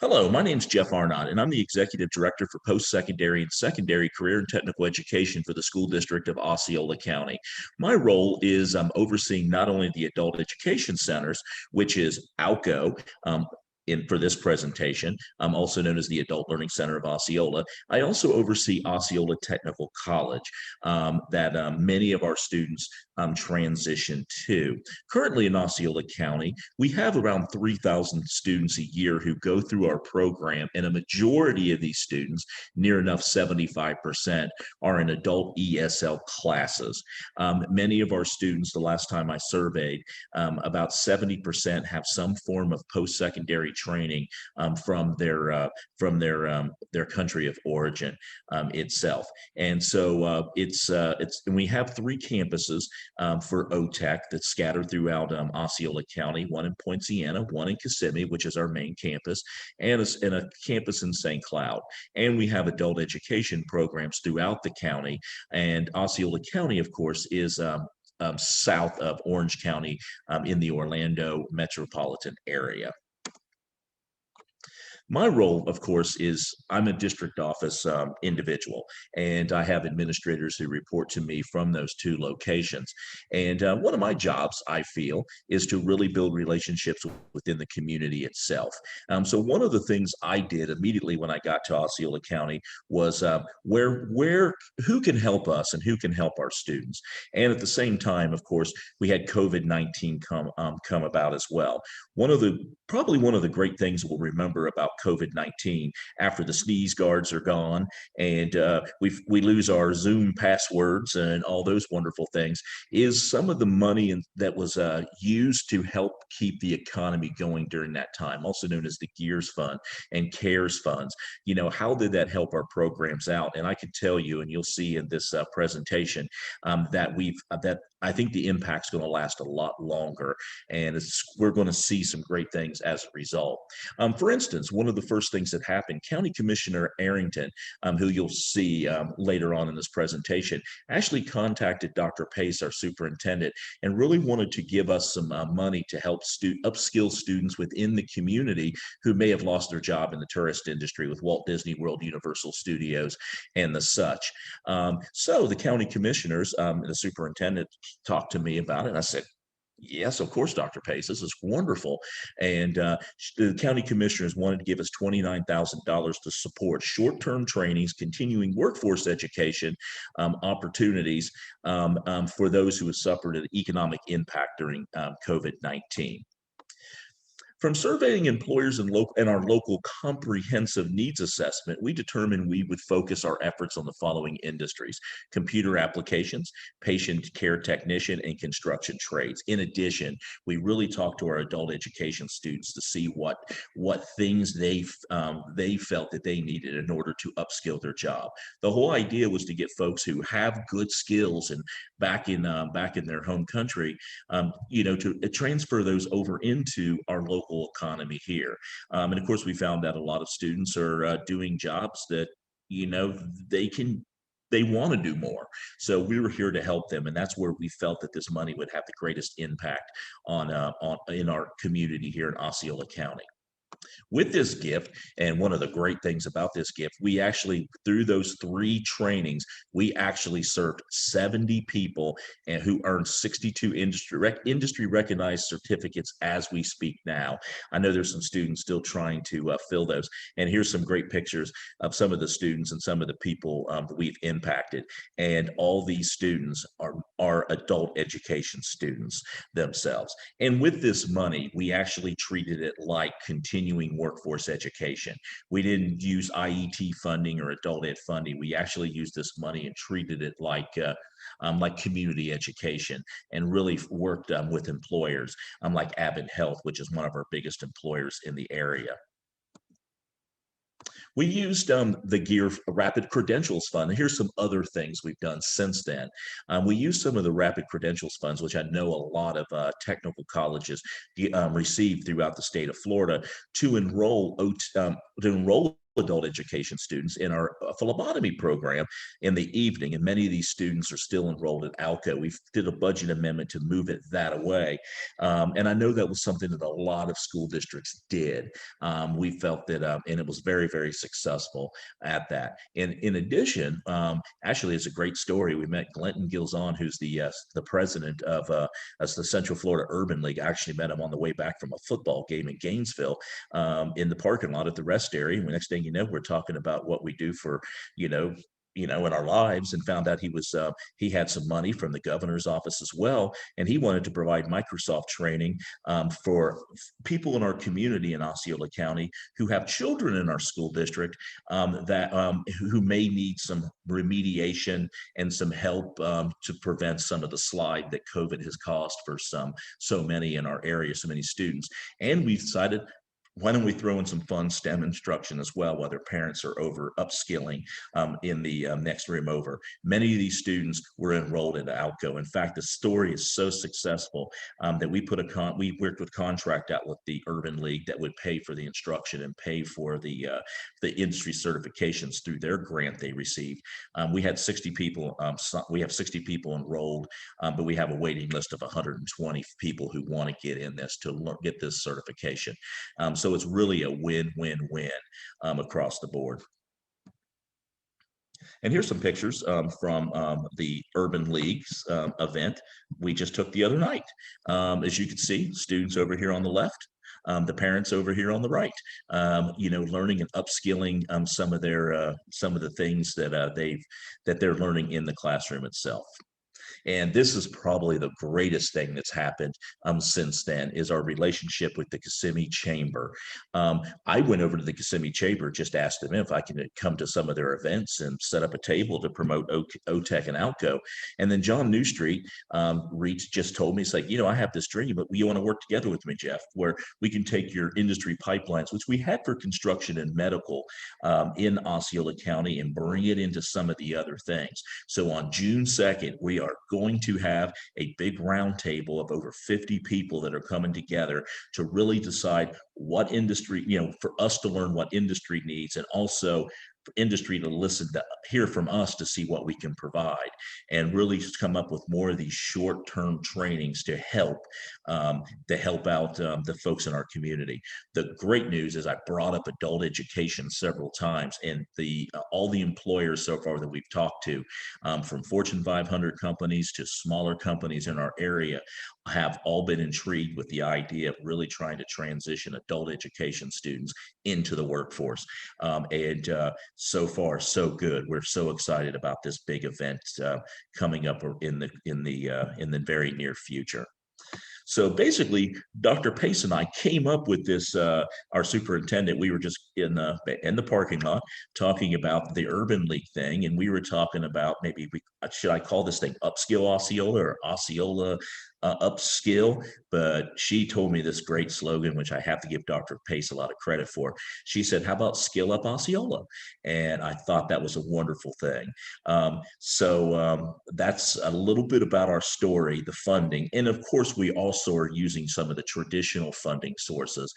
Hello, my name is Jeff Arnott, and I'm the Executive Director for Post-Secondary and Secondary Career and Technical Education for the School District of Osceola County. My role is overseeing not only the Adult Education Centers, which is ALCO, for this presentation, also known as the Adult Learning Center of Osceola. I also oversee Osceola Technical College that many of our students transition to. Currently in Osceola County, we have around 3,000 students a year who go through our program, and a majority of these students, near enough 75%, are in adult ESL classes. Many of our students, the last time I surveyed, about 70% have some form of post-secondary training from their country of origin itself. And so and we have three campuses for oTECH that's scattered throughout Osceola County, one in Poinciana, one in Kissimmee, which is our main campus, and a campus in St. Cloud. And we have adult education programs throughout the county. And Osceola County, of course, is south of Orange County in the Orlando metropolitan area. My role, of course, is I'm a district office individual, and I have administrators who report to me from those two locations. And one of my jobs, I feel, is to really build relationships within the community itself. So one of the things I did immediately when I got to Osceola County was who can help us and who can help our students. And at the same time, of course, we had COVID-19 come about as well. Probably one of the great things we'll remember about COVID-19 after the sneeze guards are gone and we lose our Zoom passwords and all those wonderful things is some of the money that was used to help keep the economy going during that time, also known as the GEARS Fund and CARES funds. You know, how did that help our programs out? And I can tell you, and you'll see in this presentation, that I think the impact's going to last a lot longer, and we're going to see some great things as a result. For instance, one of the first things that happened, County Commissioner Arrington, who you'll see later on in this presentation, actually contacted Dr. Pace, our superintendent, and really wanted to give us some money to help upskill students within the community who may have lost their job in the tourist industry with Walt Disney World, Universal Studios, and the such. So the county commissioners and the superintendent talked to me about it, and I said, yes, of course, Dr. Pace, this is wonderful. And the county commissioners wanted to give us $29,000 to support short-term trainings, continuing workforce education opportunities for those who have suffered an economic impact during COVID-19. From surveying employers and our local comprehensive needs assessment, we determined we would focus our efforts on the following industries: computer applications, patient care technician, and construction trades. In addition, we really talked to our adult education students to see what things they felt that they needed in order to upskill their job. The whole idea was to get folks who have good skills and back in their home country, to transfer those over into our local economy here. And of course, we found that a lot of students are doing jobs that, they want to do more. So we were here to help them, and that's where we felt that this money would have the greatest impact in our community here in Osceola County. With this gift, and one of the great things about this gift, we actually, through those three trainings, we actually served 70 people and who earned 62 industry recognized certificates as we speak now. I know there's some students still trying to fill those, and here's some great pictures of some of the students and some of the people that we've impacted. And all these students are adult education students themselves. And with this money, we actually treated it like continuing workforce education. We didn't use IET funding or adult ed funding. We actually used this money and treated it like community education, and really worked with employers like Abbott Health, which is one of our biggest employers in the area. We used the GEAR Rapid Credentials Fund. And here's some other things we've done since then. We used some of the Rapid Credentials Funds, which I know a lot of technical colleges receive throughout the state of Florida, to enroll adult education students in our phlebotomy program in the evening, and many of these students are still enrolled at ALCO. We did a budget amendment to move it that way, and I know that was something that a lot of school districts did. We felt that, and it was very, very successful at that. And in addition, actually, it's a great story. We met Glenton Gilzon, who's the president of the Central Florida Urban League. I actually met him on the way back from a football game in Gainesville, in the parking lot at the rest area. And the next thing you know, we're talking about what we do for, you know, in our lives, and found out he had some money from the governor's office as well, and he wanted to provide Microsoft training for people in our community in Osceola County who have children in our school district, that who may need some remediation and some help to prevent some of the slide that COVID has caused for so many in our area, so many students. And we decided, why don't we throw in some fun STEM instruction as well, while their parents are over upskilling in the next room over. Many of these students were enrolled in ALCO. In fact, the story is so successful that we worked with contract out with the Urban League that would pay for the instruction and pay for the industry certifications through their grant they received. We had 60 people. We have 60 people enrolled, but we have a waiting list of 120 people who want to get in this to get this certification. So it's really a win-win-win across the board. And here's some pictures from the Urban League's event we just took the other night. As you can see, students over here on the left, the parents over here on the right, learning and upskilling some of the things that they're learning in the classroom itself. And this is probably the greatest thing that's happened since then, is our relationship with the Kissimmee Chamber. I went over to the Kissimmee Chamber, just asked them if I can come to some of their events and set up a table to promote oTECH and ALCO. And then John Newstreet just told me, it's like, I have this dream, but you want to work together with me, Jeff, where we can take your industry pipelines, which we had for construction and medical in Osceola County, and bring it into some of the other things. So on June 2nd, we are going to have a big roundtable of over 50 people that are coming together to really decide what industry, for us to learn what industry needs, and also for industry to hear from us to see what we can provide, and really just come up with more of these short-term trainings to help out the folks in our community. The great news is I brought up adult education several times, and all the employers so far that we've talked to, from Fortune 500 companies to smaller companies in our area, have all been intrigued with the idea of really trying to transition adult education students into the workforce. And so far, so good. We're so excited about this big event coming up in the very near future. So basically, Dr. Pace and I came up with this. Our superintendent, we were just in the parking lot talking about the Urban League thing, and we were talking about maybe should I call this thing Upskill Osceola or Osceola Upskill? But she told me this great slogan, which I have to give Dr. Pace a lot of credit for. She said, "How about Skill Up Osceola?" And I thought that was a wonderful thing. So that's a little bit about our story, the funding. And of course, we also are using some of the traditional funding sources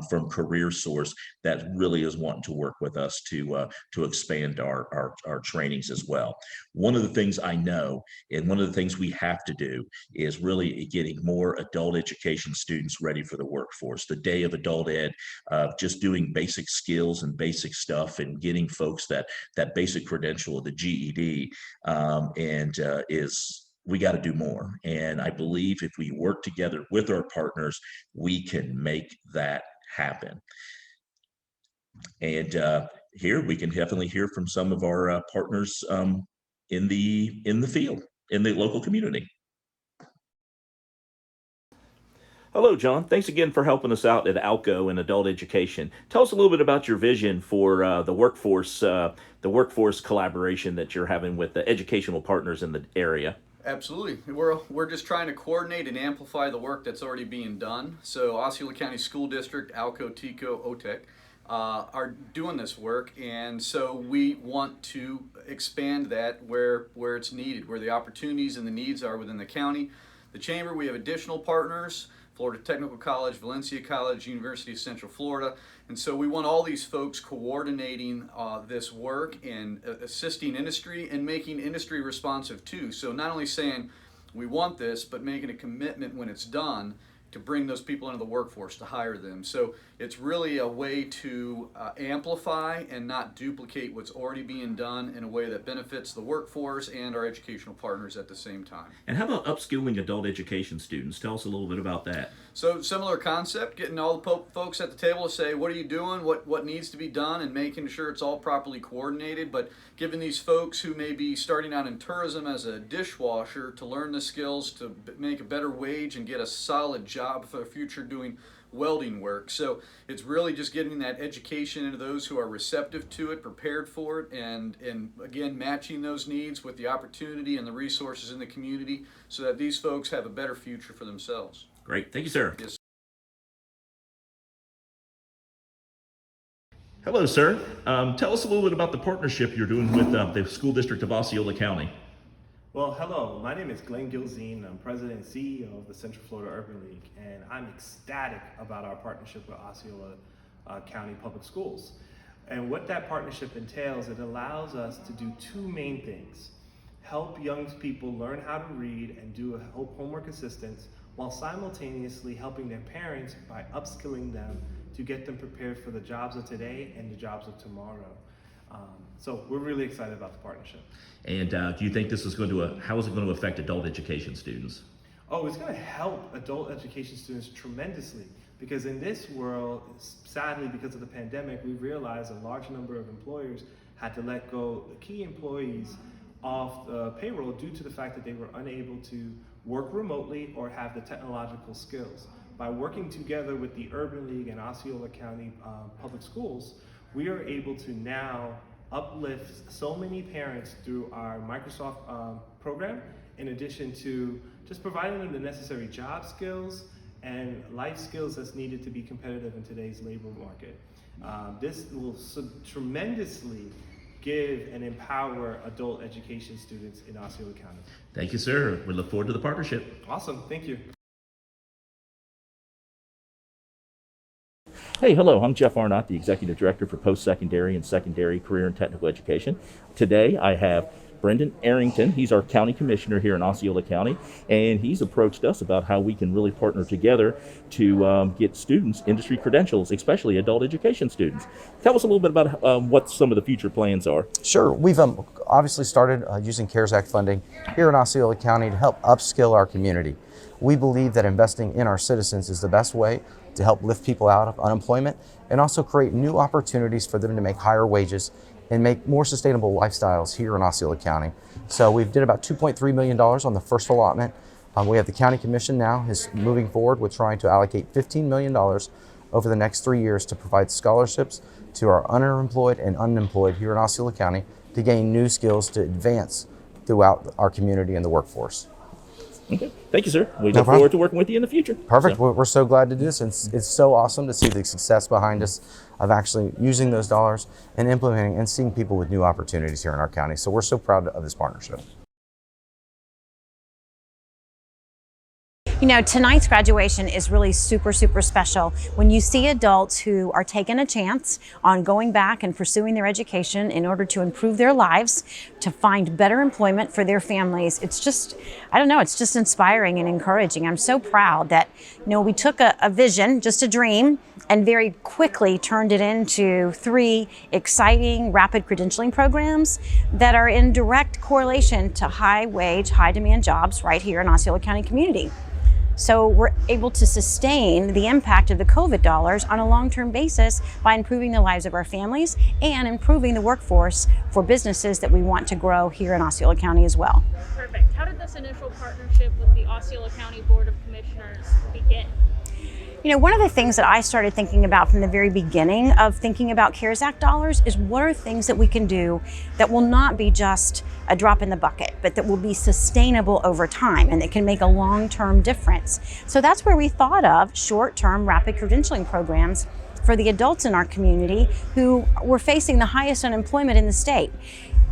from Career Source that really is wanting to work with us to expand our trainings as well. One of the things I know, and one of the things we have to do, is really getting more adult education students ready for the workforce. The day of adult ed, just doing basic skills and basic stuff, and getting folks that basic credential of the GED, we got to do more. And I believe if we work together with our partners, we can make that happen. And here we can definitely hear from some of our partners in the field, in the local community. Hello, John. Thanks again for helping us out at ALCO and adult education. Tell us a little bit about your vision for the workforce collaboration that you're having with the educational partners in the area. Absolutely. We're just trying to coordinate and amplify the work that's already being done. So Osceola County School District, ALCO, TECO, oTECH are doing this work, and so we want to expand that where it's needed, where the opportunities and the needs are within the county. The Chamber, we have additional partners Florida Technical College, Valencia College, University of Central Florida. And so we want all these folks coordinating this work and assisting industry and making industry responsive too. So not only saying we want this, but making a commitment when it's done to bring those people into the workforce, to hire them. So it's really a way to amplify and not duplicate what's already being done in a way that benefits the workforce and our educational partners at the same time. And how about upskilling adult education students? Tell us a little bit about that. So similar concept, getting all the folks at the table to say, what are you doing, what needs to be done, and making sure it's all properly coordinated, but giving these folks who may be starting out in tourism as a dishwasher to learn the skills to make a better wage and get a solid job for the future doing welding work. So it's really just getting that education into those who are receptive to it, prepared for it, and again, matching those needs with the opportunity and the resources in the community so that these folks have a better future for themselves. Great. Thank you, sir. Yes. Hello, sir. Tell us a little bit about the partnership you're doing with the School District of Osceola County. Well, hello. My name is Glenn Gilzine. I'm president and CEO of the Central Florida Urban League, and I'm ecstatic about our partnership with Osceola County Public Schools. And what that partnership entails, it allows us to do two main things: help young people learn how to read and do homework assistance, while simultaneously helping their parents by upskilling them to get them prepared for the jobs of today and the jobs of tomorrow. So we're really excited about the partnership. And do you think this is going to, how is it going to affect adult education students? Oh, it's going to help adult education students tremendously, because in this world, sadly, because of the pandemic, we realized a large number of employers had to let go key employees off the payroll due to the fact that they were unable to work remotely or have the technological skills. By working together with the Urban League and Osceola County Public Schools, we are able to now uplift so many parents through our Microsoft program, in addition to just providing them the necessary job skills and life skills that's needed to be competitive in today's labor market. This will tremendously give and empower adult education students in Osceola County. Thank you, sir. We look forward to the partnership. Awesome, thank you. Hey, hello, I'm Jeff Arnott, the Executive Director for Post-Secondary and Secondary Career and Technical Education. Today I have Brendan Arrington. He's our County Commissioner here in Osceola County, and he's approached us about how we can really partner together to get students industry credentials, especially adult education students. Tell us a little bit about what some of the future plans are. Sure. We've obviously started using CARES Act funding here in Osceola County to help upskill our community. We believe that investing in our citizens is the best way to help lift people out of unemployment and also create new opportunities for them to make higher wages and make more sustainable lifestyles here in Osceola County. So we've did about $2.3 million on the first allotment. We have the County Commission now is moving forward with trying to allocate $15 million over the next 3 years to provide scholarships to our underemployed and unemployed here in Osceola County to gain new skills to advance throughout our community and the workforce. Okay. Thank you, sir. We look forward to working with you in the future. Perfect. So. We're so glad to do this. It's so awesome to see the success behind us of actually using those dollars and implementing and seeing people with new opportunities here in our county. So we're so proud of this partnership. You know, tonight's graduation is really super, super special. When you see adults who are taking a chance on going back and pursuing their education in order to improve their lives, to find better employment for their families, it's just, I don't know, it's just inspiring and encouraging. I'm so proud that, you know, we took a vision, just a dream, and very quickly turned it into 3 exciting rapid credentialing programs that are in direct correlation to high wage, high demand jobs right here in Osceola County community. So we're able to sustain the impact of the COVID dollars on a long-term basis by improving the lives of our families and improving the workforce for businesses that we want to grow here in Osceola County as well. Perfect. How did this initial partnership with the Osceola County Board of Commissioners begin? You know, one of the things that I started thinking about from the very beginning of thinking about CARES Act dollars is what are things that we can do that will not be just a drop in the bucket, but that will be sustainable over time and that can make a long-term difference. So that's where we thought of short-term rapid credentialing programs for the adults in our community who were facing the highest unemployment in the state.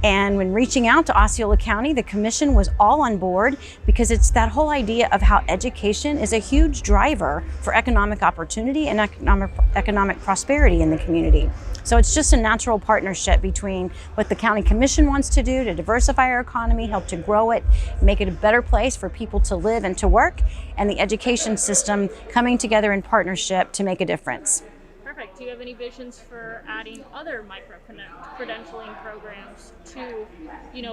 And when reaching out to Osceola County, the commission was all on board because it's that whole idea of how education is a huge driver for economic opportunity and economic prosperity in the community. So it's just a natural partnership between what the county commission wants to do to diversify our economy, help to grow it, make it a better place for people to live and to work, and the education system coming together in partnership to make a difference. Perfect. Do you have any visions for adding other micro-credentialing programs to,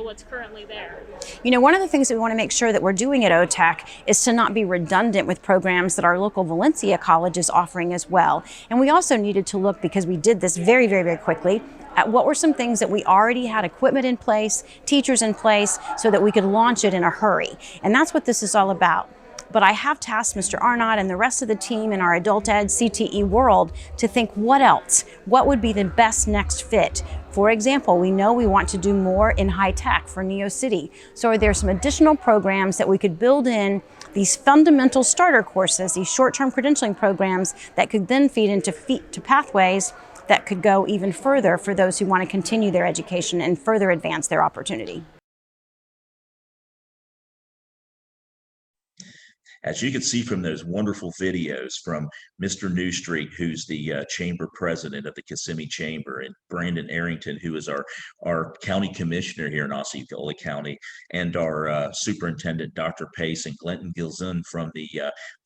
what's currently there? One of the things that we want to make sure that we're doing at oTECH is to not be redundant with programs that our local Valencia College is offering as well. And we also needed to look, because we did this very, very, very quickly, at what were some things that we already had equipment in place, teachers in place, so that we could launch it in a hurry. And that's what this is all about. But I have tasked Mr. Arnott and the rest of the team in our adult ed CTE world to think, what else? What would be the best next fit? For example, we know we want to do more in high tech for Neo City. So are there some additional programs that we could build in, these fundamental starter courses, these short-term credentialing programs that could then feed into pathways that could go even further for those who want to continue their education and further advance their opportunity? As you can see from those wonderful videos from Mr. Newstreet, who's the chamber president of the Kissimmee Chamber, and Brandon Arrington, who is our county commissioner here in Osceola County, and our superintendent, Dr. Pace, and Glenton Gilzun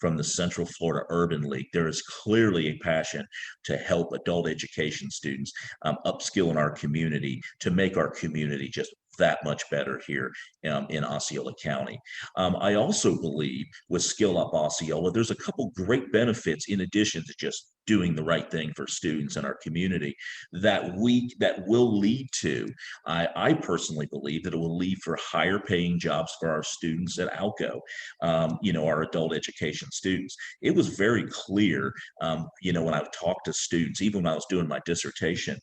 from the Central Florida Urban League, there is clearly a passion to help adult education students upskill in our community, to make our community just that much better here in Osceola County. I also believe with Skill Up Osceola, there's a couple great benefits in addition to just doing the right thing for students in our community that will lead to, I personally believe that it will lead for higher paying jobs for our students at ALCO, our adult education students. It was very clear, when I talked to students, even when I was doing my dissertation,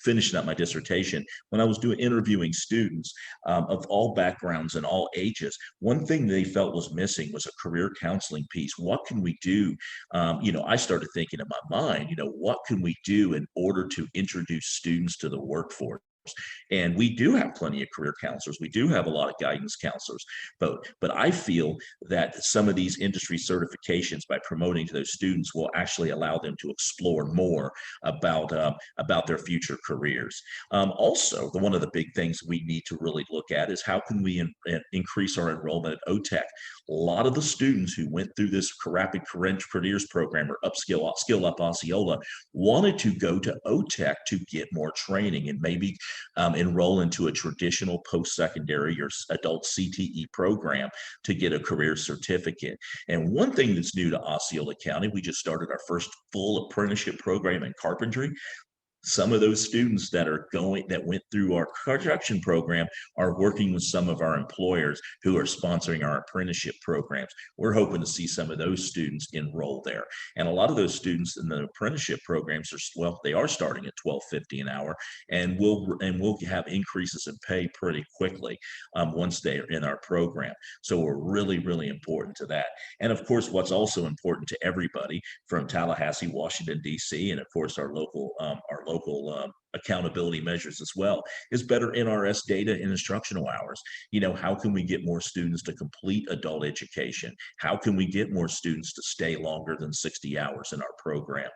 finishing up my dissertation, when I was interviewing students of all backgrounds and all ages, one thing they felt was missing was a career counseling piece. What can we do? I started thinking in my mind, what can we do in order to introduce students to the workforce? And we do have plenty of career counselors. We do have a lot of guidance counselors, but I feel that some of these industry certifications, by promoting to those students, will actually allow them to explore more about their future careers. Also, one of the big things we need to really look at is how can we increase our enrollment at oTECH. A lot of the students who went through this rapid careers program or Skill Up Osceola wanted to go to oTECH to get more training and maybe enroll into a traditional post-secondary or adult CTE program to get a career certificate. And one thing that's new to Osceola County, we just started our first full apprenticeship program in carpentry. Some of those students that went through our construction program are working with some of our employers who are sponsoring our apprenticeship programs. We're hoping to see some of those students enroll there. And a lot of those students in the apprenticeship programs they are starting at $12.50 an hour, and we'll have increases in pay pretty quickly once they are in our program. So we're really, really important to that. And of course, what's also important to everybody from Tallahassee, Washington, D.C., and of course our local accountability measures as well, is better NRS data in instructional hours. How can we get more students to complete adult education? How can we get more students to stay longer than 60 hours in our program?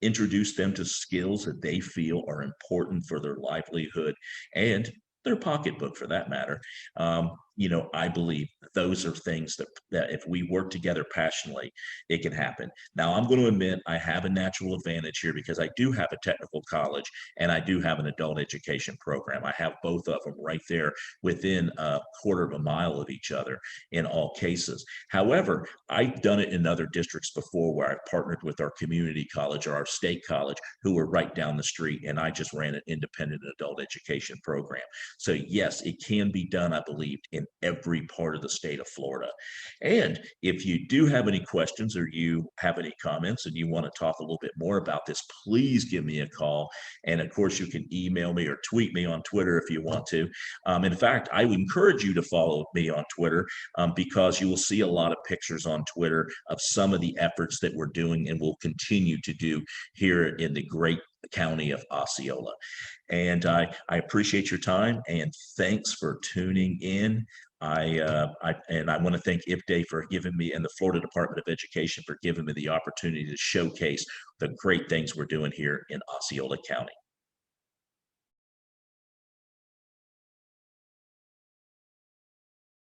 Introduce them to skills that they feel are important for their livelihood and their pocketbook, for that matter. I believe those are things that if we work together passionately, it can happen. Now, I'm going to admit I have a natural advantage here because I do have a technical college and I do have an adult education program. I have both of them right there within a quarter of a mile of each other in all cases. However, I've done it in other districts before where I've partnered with our community college or our state college who were right down the street, and I just ran an independent adult education program. So yes, it can be done, I believe, in every part of the state of Florida. And if you do have any questions or you have any comments and you want to talk a little bit more about this, please give me a call. And of course, you can email me or tweet me on Twitter if you want to. In fact, I would encourage you to follow me on Twitter because you will see a lot of pictures on Twitter of some of the efforts that we're doing and will continue to do here in the great County of Osceola. And I appreciate your time, and thanks for tuning in. I want to thank IPDA for giving me, and the Florida Department of Education for giving me the opportunity to showcase the great things we're doing here in Osceola County.